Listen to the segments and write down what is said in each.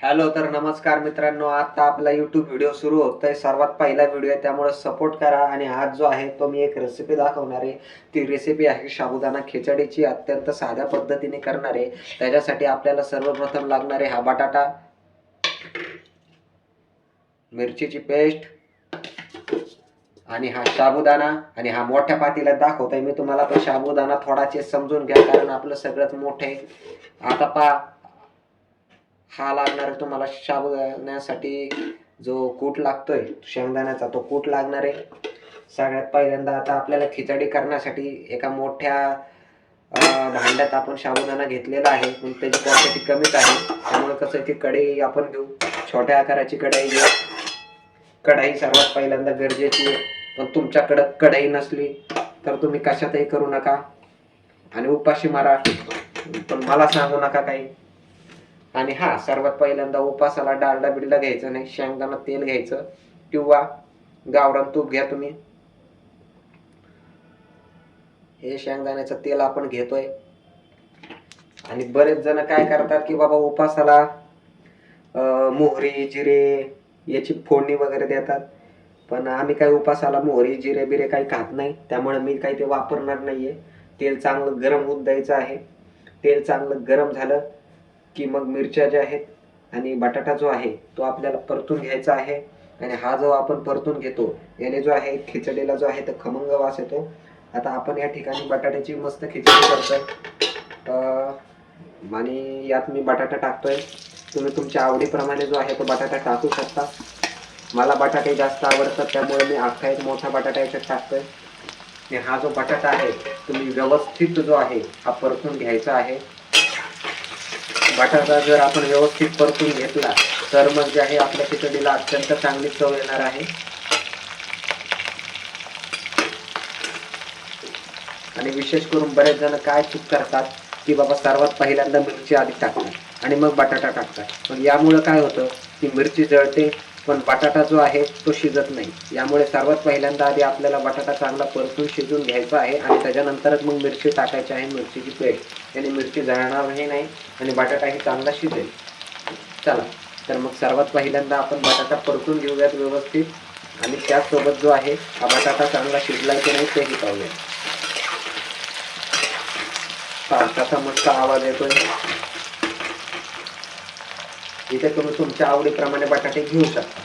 Hello, तर नमस्कार मित्रांनो. आता आपला YouTube व्हिडिओ सुरू होतोय. सर्वात पहिला व्हिडिओ आहे, त्यामुळे सपोर्ट करा. आणि आज जो आहे तो मी एक रेसिपी दाखवणार आहे. ती रेसिपी आहे साबुदाणा खिचडीची. अत्यंत साध्या पद्धतीने करणार आहे. त्याच्यासाठी आपल्याला सर्वप्रथम लागणार आहे हा बटाटा, मिरचीची पेस्ट आणि हा साबुदाणा. आणि हा मोठ्या पातेल्यात दाखवतोय मी तुम्हाला. तो साबुदाणा थोडाचे समजून घ्या, कारण आपलं सगळंच मोठं आहे. आता पहा, हा लागणार आहे तुम्हाला साबुदाण्यासाठी जो कूट लागतोय शेंगदाण्याचा, तो कूट लागणार आहे. सगळ्यात पहिल्यांदा आता आपल्याला खिचडी करण्यासाठी एका मोठ्या भांड्यात आपण साबुदाणा घेतलेला आहे, पण त्याची क्वांटिटी कमीच आहे. त्यामुळे कसं ती कढई आपण घेऊ, छोट्या आकाराची कढई घेऊ. कढई सर्वात पहिल्यांदा गरजेची आहे, पण तुमच्याकडे कढई नसली तर तुम्ही कशातही करू नका आणि उपाशी मारा, पण मला सांगू नका काही. आणि हा, सर्वात पहिल्यांदा उपासाला डालडा बिलडा घ्यायचं नाही, शेंगदाणा तेल घ्यायचं किंवा गावरान तूप घ्या तुम्ही. हे शेंगदाण्याचं तेल आपण घेतोय. आणि बरेच जण काय करतात की बाबा उपासाला मोहरी जिरे याची फोडणी वगैरे देतात, पण आम्ही काही उपासाला मोहरी जिरे बिरे काही खात नाही, त्यामुळे मी काही ते वापरणार नाहीये. तेल चांगलं गरम होत द्यायचं आहे. तेल चांगलं गरम झालं की मग मिरच्या ज्या आहेत आणि बटाटा जो आहे तो आपल्याला परतून घ्यायचा आहे. आणि हा जो आपण परतून घेतो याने जो आहे खिचडीला जो आहे तो खमंग वास येतो. आता आपण या ठिकाणी बटाट्याची मस्त खिचडी करतोय आणि यात मी बटाटा टाकतोय. तुम्ही तुमच्या आवडीप्रमाणे जो आहे तो बटाटा टाकू शकता. मला बटाटे जास्त आवडतात, त्यामुळे मी अख्खा एक मोठा बटाटा याच्यात टाकतोय. आणि हा जो बटाटा आहे तुम्ही व्यवस्थित जो आहे हा परतून घ्यायचा आहे. बटाटा जर आपण व्यवस्थित परतून घेतला तर मग जे आहे आपल्या खिचडीला अत्यंत चांगली चव येणार आहे. आणि विशेष करून बरेच जण काय चूक करतात की बाबा सर्वात पहिल्यांदा मिरची आधी टाकतात आणि मग बटाटा टाकतात, पण यामुळे काय होतं की मिरची जळते, पण बटाटा जो आहे तो शिजत नाही. यामुळे सर्वात पहिल्यांदा आधी आपल्याला बटाटा चांगला परतून शिजून घ्यायचा आहे आणि त्याच्यानंतरच मग मिरची टाकायची आहे, मिरचीची पेस्ट. याने मिरची जळणारही नाही आणि बटाटाही चांगला शिजेल. चला, तर मग सर्वात पहिल्यांदा आपण बटाटा परतून घेऊयात व्यवस्थित. आणि त्याचसोबत जो आहे हा बटाटा चांगला शिजलाय की नाही तेही पाहूया. कसा मस्त आवाज येतोय. इथे तुम्ही तुमच्या आवडीप्रमाणे बटाटे घेऊ शकता.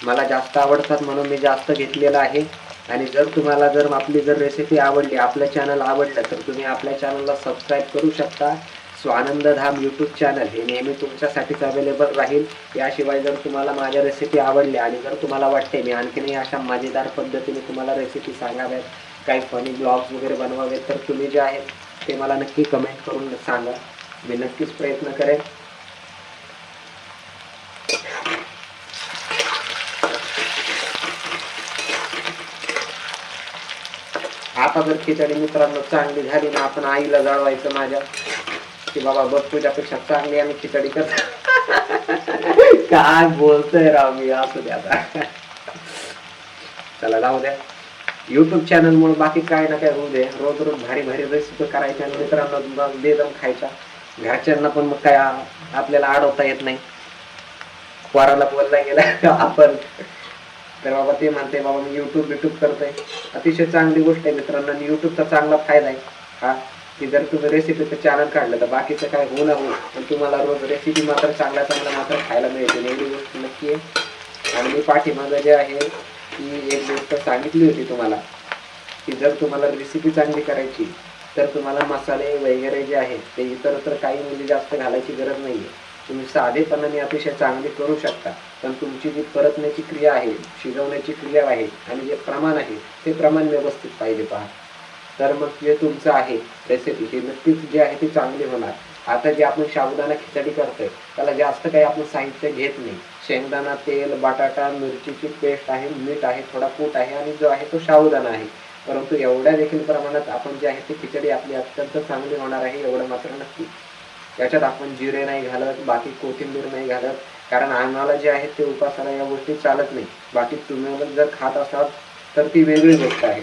मला जास्त आवडतात म्हणून मी जास्त घेतलेला आहे. आणि जर तुम्हाला आपली रेसिपी आवडली, आपलं चॅनल आवडलं, तर तुम्ही आपल्या चॅनलला सबस्क्राईब करू शकता. स्वानंदधाम यूट्यूब चॅनल हे नेहमी तुमच्यासाठीच अवेलेबल राहील. याशिवाय जर तुम्हाला माझ्या रेसिपी आवडल्या आणि जर तुम्हाला वाटते मी आणखीनही अशा मजेदार पद्धतीने तुम्हाला रेसिपी सांगाव्यात, काही फनी ब्लॉग्स वगैरे बनवावेत, तर तुम्ही जे आहेत ते मला नक्की कमेंट करून सांगा. मी नक्कीच प्रयत्न करेन. आता जर खिचडी मित्रांनो चांगली झाली ना, आपण आईला जळवायचं माझ्या की बाबा बघ, तुझ्यापेक्षा चांगली आम्ही खिचडी करतो. काय बोलतोय राव मी. असू द्या आता, चला जाऊ द्या. युट्यूब चॅनल मुळे बाकी काय ना काय होऊ दे. रोज रोज भारी भारी रेसिपी करायच्या आणि मित्रांनो बेदम खायच्या. घरच्यांना पण मग काय आपल्याला अडवता येत नाही. पोराला बोलला गेला आपण तर बाबा ते म्हणते बाबा मी युट्यूब करतोय. अतिशय चांगली गोष्ट आहे मित्रांनो. आणि युट्यूबचा चांगला फायदा आहे हा, की जर तुम्ही रेसिपीचं चॅनल काढलं तर बाकीचं काय होऊ ना हो, पण तुम्हाला रोज रेसिपी मात्र चांगला मात्र खायला मिळते. एवढी गोष्ट नक्की आहे. आणि मी पाठीमागं जे आहे ती एक गोष्ट सांगितली होती तुम्हाला, की जर तुम्हाला रेसिपी चांगली करायची तर तुम्हाला मसाले वगैरे जे आहेत ते इतरत्र काही म्हणजे जास्त घालायची गरज नाही आहे. तुम्ही साधेपणाने अतिशय चांगली करू शकता, पण तुमची जी परतण्याची क्रिया आहे, शिजवण्याची क्रिया आहे आणि जे प्रमाण आहे ते प्रमाण व्यवस्थित पाहिजे पहा. तर मग जे तुमचं आहे रेसिपी ही नक्कीच जी आहे ती चांगली होणार. आता जे आपण साबुदाणा खिचडी करतोय त्याला जास्त काही आपण साहित्य घेत नाही. शेंगदाणा तेल, बटाटा, मिरचीची पेस्ट आहे, मीठ आहे, थोडा कूट आहे आणि जो आहे तो साबुदाणा आहे. परंतु एवढ्या देखील प्रमाणात आपण जे आहे ती खिचडी आपली अत्यंत चांगली होणार आहे, एवढं मात्र नक्की. याच्यात आपण जिरे नाही घालत, बाकी कोथिंबीर नाही घालत, कारण आम्हाला जे आहे ते उपासाला या गोष्टी चालत नाही. बाकी तुम्ही जर खात असाल तर ती वेगळी गोष्ट आहे.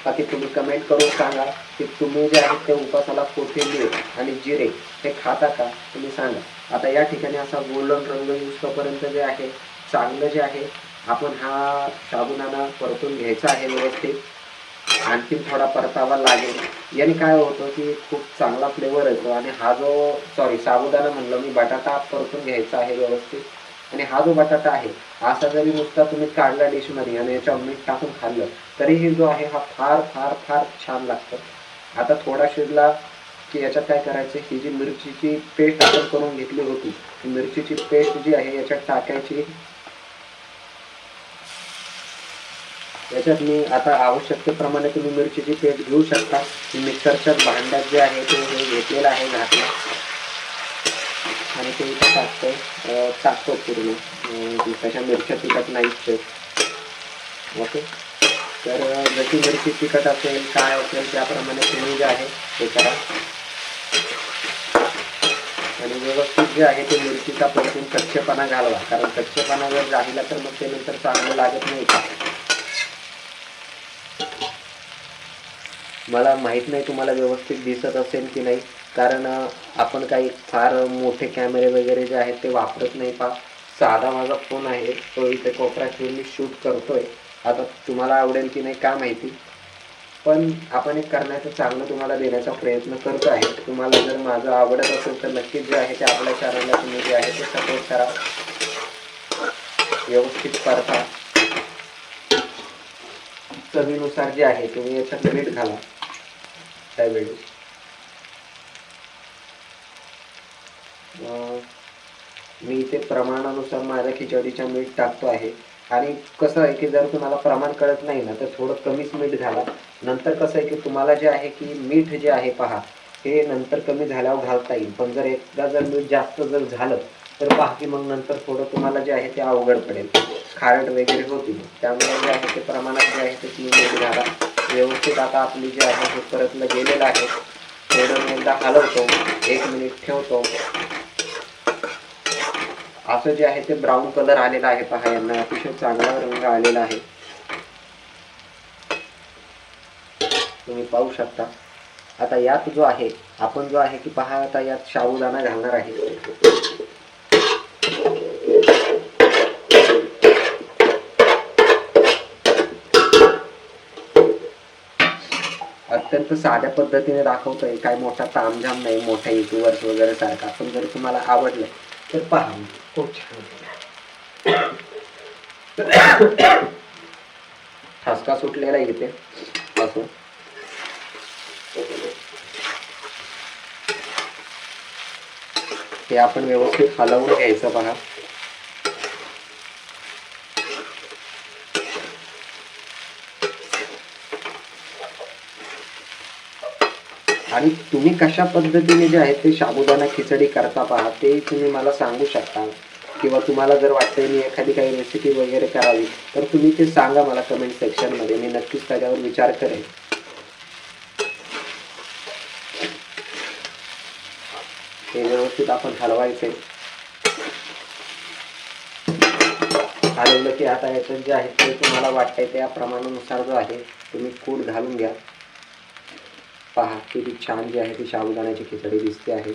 बाकी तुम्ही कमेंट करून सांगा की तुम्ही जे आहे ते उपासाला कोथिंबीर आणि जिरे हे खाता का, तुम्ही सांगा. आता या ठिकाणी असा गोल्डन रंग येऊपर्यंत जे आहे चांगलं जे आहे आपण हा साबुदाणा परतून घ्यायचा आहे व्यवस्थित. आणखीन थोडा परतावा लागेल. याने काय होतं की खूप चांगला फ्लेवर येतो आणि हा जो साबुदाणा म्हणलं मी, बटाटा परतून घ्यायचा आहे व्यवस्थित. आणि हा जो बटाटा आहे असा जरी नुसता तुम्ही काढला डिशमध्ये आणि याच्यावर मीठ टाकून खाल्लं तरीही जो आहे हा फार फार फार छान लागतं. आता थोडा शिजला की याच्यात काय करायचं, ही जी मिरचीची पेस्ट आपण करून घेतली होती, मिरचीची पेस्ट जी आहे याच्यात टाकायची. याच्यात मी आता आवश्यकतेप्रमाणे तुम्ही मिरचीची पेस्ट घेऊ शकता. मिक्सरच्या भांड्यात जे आहे ते घेतलेलं आहे घातलं आणि ते इथं टाकतो पूर्ण. त्याच्या मिरच्या तिखट नाहीच. ओके, तर जशी मिरची तिखट असेल काय असेल त्याप्रमाणे तुम्ही जे आहे ते करा आणि व्यवस्थित जे आहे ते मिरचीचा परतून कच्चेपणा घालवा, कारण कच्चेपणा जर राहिला तर मग ते नंतर चांगलं लागत नाही का. मला माहीत नाही तुम्हाला व्यवस्थित दिसत असेल की नाही, कारण आपण काही फार मोठे कॅमेरे वगैरे जे आहेत ते वापरत नाही. साधा माझा फोन आहे, तो इथे कोपऱ्यात ठेवून मी शूट करतोय. आता तुम्हाला आवडेल की नाही काय माहिती, पण आपण एक करण्याचं चांगलं तुम्हाला देण्याचा प्रयत्न करतो आहे. तुम्हाला जर माझं आवडत असेल तर नक्कीच जे आहे ते आपल्या चॅनलला तुम्ही जे आहे ते सपोर्ट करा, व्यवस्थित परता. चवीनुसार जे आहे तुम्ही याच्यात मीठ घाला त्यावेळी. मी इथे प्रमाणानुसार माझ्या खिचडीच्या मीठ टाकतो आहे. आणि कसं आहे की जर तुम्हाला प्रमाण कळत नाही ना तर थोडं कमीच मीठ घाला. नंतर कसं आहे की तुम्हाला जे आहे की मीठ जे आहे पहा हे नंतर कमी झाल्यावर घालता येईल, पण जर एकदा जर मीठ जास्त जर झालं तर पहा की मग नंतर थोडं तुम्हाला जे आहे ते अवघड पडेल, खारट वगैरे होतील. त्यामुळे जे आहे ते प्रमाणात जे आहे ते तुम्ही मीठ घाला व्यवस्थित. आता आपली जे आहे हे परतलं गेलेलं आहे. थोडं मी एकदा हलवतो, 1 मिनिट ठेवतो. असं जे आहे ते ब्राऊन कलर आलेला आहे पहा, यांना अतिशय चांगला रंग आलेला आहे, तुम्ही पाहू शकता. आता यात जो आहे आपण जो आहे की पहा आता यात साबुदाणा घालणार आहे. अत्यंत साध्या पद्धतीने दाखवतोय, काय मोठा तामझाम नाही, मोठ्या युट्यूबर्स वगैरे सारखा. पण जर तुम्हाला आवडलं तर पहा, खूप छान ठसका सुटलेला इथे असं. हे आपण व्यवस्थित हलवून घ्यायचं पहा. आणि तुम्ही कशा पद्धतीने जे आहे ते साबुदाणा खिचडी करता पहा ते तुम्ही मला सांगू शकता, किंवा तुम्हाला जर वाटतंय मी एखादी काही रेसिपी वगैरे करावी तर तुम्ही ते सांगा मला कमेंट सेक्शनमध्ये, मी नक्कीच त्याच्यावर विचार करेन. हे व्यवस्थित आपण हलवायचे. हलवलं की आता याच्यात जे आहे ते तुम्हाला वाटतंय त्या प्रमाणानुसार जो आहे तुम्ही कूट घालून घ्या. पहा किती छान जी आहे ती साबुदाण्याची खिचडी दिसते आहे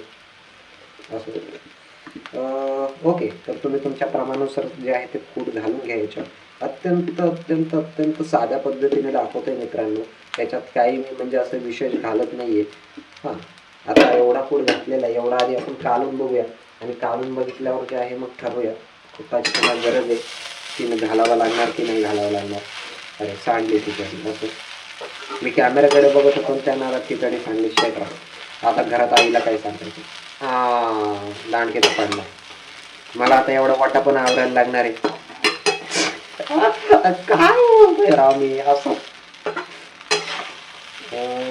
असं. ओके, तर तुम्ही तुमच्या प्रमाणानुसार जे आहे ते कूट घालून घ्यायचं. अत्यंत अत्यंत अत्यंत साध्या पद्धतीने दाखवतोय मित्रांनो, त्याच्यात काही मी म्हणजे असं विशेष घालत नाहीये. हां, आता एवढा कूट घातलेला आहे, एवढा आधी आपण काढून बघूया आणि काढून बघितल्यावर जे आहे मग ठरवूया कुठाची तुम्हाला गरज आहे, तिने घालावं लागणार की नाही घालावं लागणार. अरे सांडली खिचडी असं. मी कॅमेराकडे बघत होतो त्या नावात खिचडी सांडली शेकडा. आता घरात आईला काय सांगायचं. दांडकेचा पडला मला, आता एवढा वाटा पण आवरायला लागणार आहे. काय बोलतोय राव मी असं.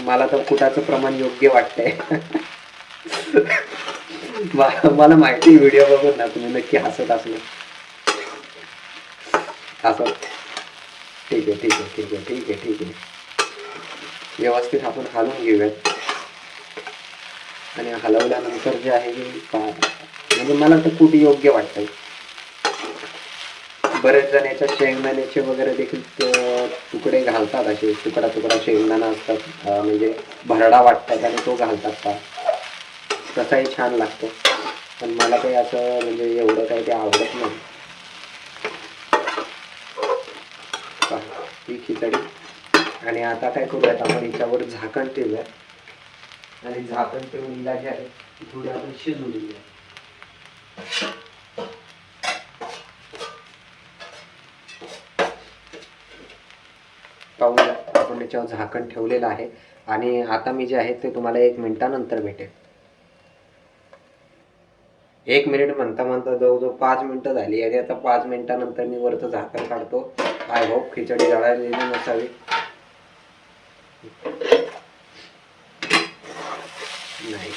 मला तर कुटाचं प्रमाण योग्य वाटतंय. मला माहिती व्हिडिओ बघून ना तुम्ही नक्की हसत असले असं. ठीक आहे ठीक आहे ठीक आहे ठीक आहे ठीक आहे. व्यवस्थित आपण हलवून घेऊयात आणि हलवल्यानंतर जे आहे म्हणजे मला तर कूट योग्य वाटतंय. बरेच जण याच्यात शेंगदाण्याचे वगैरे देखील तुकडे घालतात, असे तुकडा तुकडा शेंगदाणा असतात, म्हणजे भरडा वाटतात आणि तो घालतात का, तसाही छान लागतो. पण मला काही असं म्हणजे एवढं काही ते आवडत नाही. ही खिचडी. आणि आता काय करूयात, आपण याच्यावर झाकण ठेवूया आणि झाकण ठेवून हिला जे आहे थोडी आपण शिजवून घेऊया. पाहूया, आपण याच्यावर झाकण ठेवलेलं आहे आणि आता मी जे आहे ते तुम्हाला 1 मिनिटानंतर भेटेल. 1 मिनिट म्हणता म्हणता जवळजवळ 5 मिनिटं झाली आणि आता 5 मिनिटानंतर मी वरचं झाकण काढतो. आय होप खिचडी जळालेली नसावी. नाही,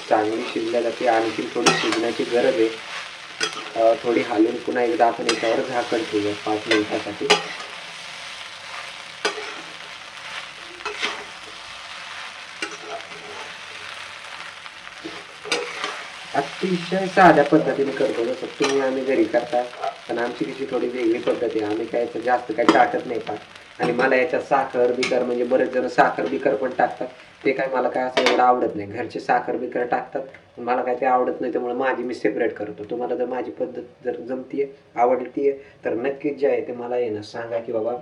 चांगली शिजल्या जाते. आणखी थोडी शिजण्याची गरज आहे. थोडी हलवून पुन्हा एकदा आपण याच्यावर झाकण ठेवूया 5 मिनिटासाठी. अतिशय साध्या पद्धतीने करतो, जसं तुम्ही आम्ही घरी करता, पण आमची कशी थोडी वेगळी पद्धत आहे. आम्ही काय जास्त काही टाकत नाही का. आणि मला याच्यात साखर बिकर, म्हणजे बरेच जण साखर बिकर पण टाकतात, ते काय मला काय असं एवढं आवडत नाही. घरचे साखर बिकर टाकतात, मला काय ते आवडत नाही, त्यामुळे माझी मी सेपरेट करतो. तुम्हाला जर माझी पद्धत जर जमतीये, आवडतीये, तर नक्कीच जे आहे ते मला आहे ना सांगा की बाबा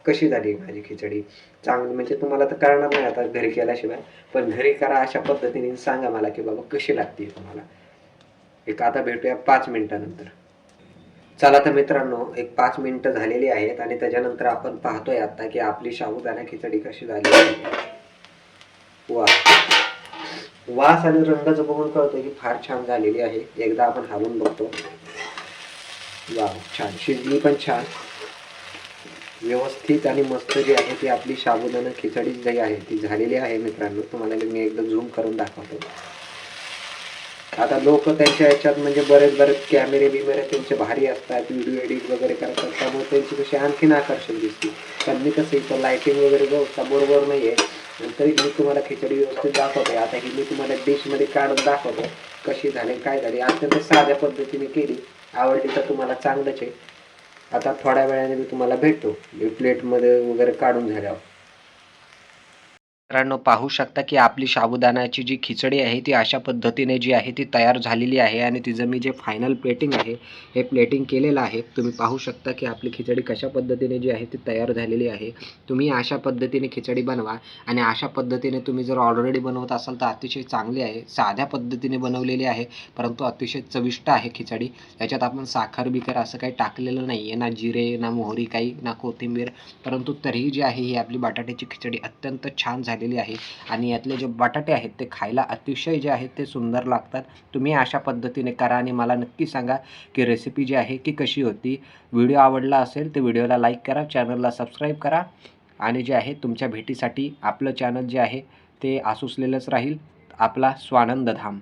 कशी झाली माझी खिचडी चांगली. म्हणजे तुम्हाला तर कळणार नाही आता घरी केल्याशिवाय, पण घरी करा अशा पद्धतीने सांगा मला की बाबा कशी लागते तुम्हाला. एक आता भेटूया 5 मिनिटानंतर. चला तर मित्रांनो, एक 5 मिनिटं झालेली आहेत आणि त्याच्यानंतर आपण पाहतोय आता की आपली साबुदाणा खिचडी कशी झाली आहे. वा, वास आणि रंगाचं बघून कळतं की फार छान झालेली आहे. एकदा आपण हलवून बघतो. वा, छान शिजली पण छान व्यवस्थित आणि मस्त जी आहे ती आपली साबुदाणा खिचडी जी आहे ती झालेली आहे मित्रांनो. तुम्हाला मी एकदा झूम करून दाखवतो. आता लोक त्यांच्या ह्याच्यात म्हणजे बरेच कॅमेरे बिमेरे त्यांचे भारी असतात, व्हिडिओ एडिट वगैरे करतात, त्यामुळे त्यांची कशी आणखीन आकर्षक दिसते. पण मी कसं इथं लाईटिंग वगैरे व्यवस्था बरोबर नाही आहे, तरी मी तुम्हाला खिचडी व्यवस्थित दाखवते. आता ही मी तुम्हाला डिशमध्ये काढून दाखवतो कशी झाली काय झाली. अत्यंत साध्या पद्धतीने केली, आवडली तर तुम्हाला चांगलंच आहे. आता थोड्या वेळाने मी तुम्हाला भेटतो प्लेटमध्ये वगैरे काढून झाल्यावर. मित्रांनो पाहू शकता की आपली साबुदाण्याची जी खिचडी आहे ती अशा पद्धतीने जी आहे ती तयार झालेली आहे आणि तिचं मी जे फायनल प्लेटिंग आहे हे प्लेटिंग केलेलं आहे. तुम्ही पाहू शकता की आपली खिचडी कशा पद्धतीने जी आहे ती तयार झालेली आहे. तुम्ही अशा पद्धतीने खिचडी बनवा आणि अशा पद्धतीने तुम्ही जर ऑलरेडी बनवत असाल तर अतिशय चांगली आहे. साध्या पद्धतीने बनवलेली आहे, परंतु अतिशय चविष्ट आहे खिचडी. याच्यात आपण साखर बिकर असं काही टाकलेलं नाही आहे, ना जिरे ना मोहरी काही ना कोथिंबीर, परंतु तरीही जी आहे ही आपली बटाट्याची खिचडी अत्यंत छान झालेली आहे. आणि यातले जे बटाटे आहेत ते खायला अतिशय जे आहेत ते सुंदर लागतात. तुम्ही अशा पद्धतीने करा आणि मला नक्की सांगा की रेसिपी जी आहे ती कशी होती. व्हिडिओ आवडला असेल तर व्हिडिओला लाईक करा, चॅनलला सबस्क्राईब करा आणि जे आहे तुमच्या भेटीसाठी आपलं चॅनल जे आहे ते आसुसलेलंच राहील. आपला स्वानंद धाम.